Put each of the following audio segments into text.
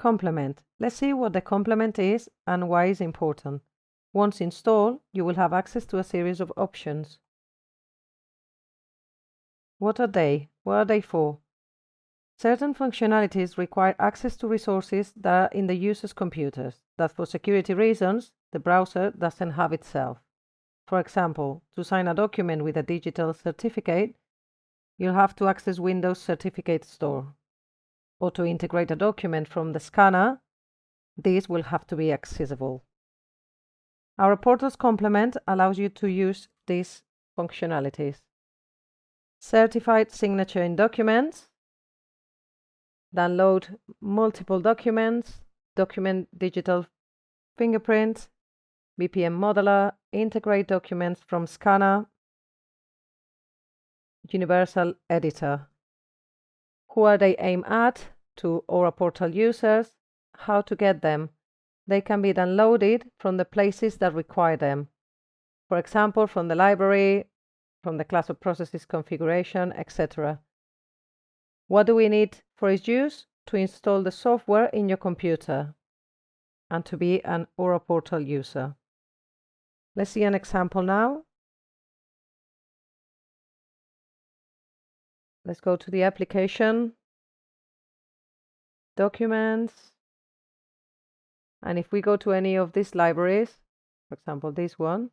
Complement. Let's see what the complement is and why it's important. Once installed, you will have access to a series of options. What are they? What are they for? Certain functionalities require access to resources that are in the user's computers, that for security reasons, the browser doesn't have itself. For example, to sign a document with a digital certificate, you'll have to access Windows Certificate Store. Or to integrate a document from the scanner, this will have to be accessible. Our Portal's complement allows you to use these functionalities. Certified signature in documents, download multiple documents, document digital fingerprint, BPM modeler, integrate documents from scanner, universal editor. Who are they aimed at? To Aura Portal users. How to get them? They can be downloaded from the places that require them. For example, from the library, from the class of processes configuration, etc. What do we need for its use? To install the software in your computer and to be an Aura Portal user. Let's see an example now. Let's go to the application, documents, and if we go to any of these libraries, for example this one,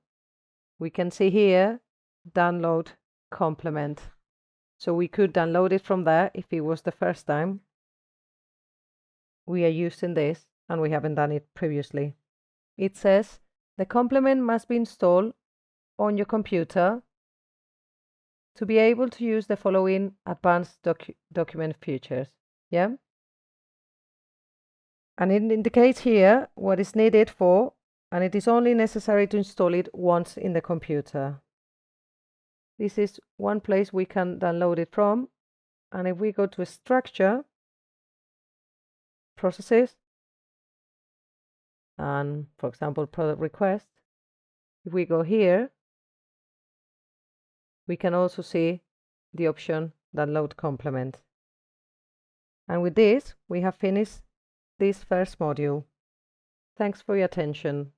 we can see here download complement. So we could download it from there if it was the first time we are using this and we haven't done it previously. It says the complement must be installed on your computer to be able to use the following advanced document features. Yeah? And it indicates here what is needed for, and it is only necessary to install it once in the computer. This is one place we can download it from, and if we go to structure, processes, and for example product request, if we go here, we can also see the option download complement. And with this, we have finished this first module. Thanks for your attention.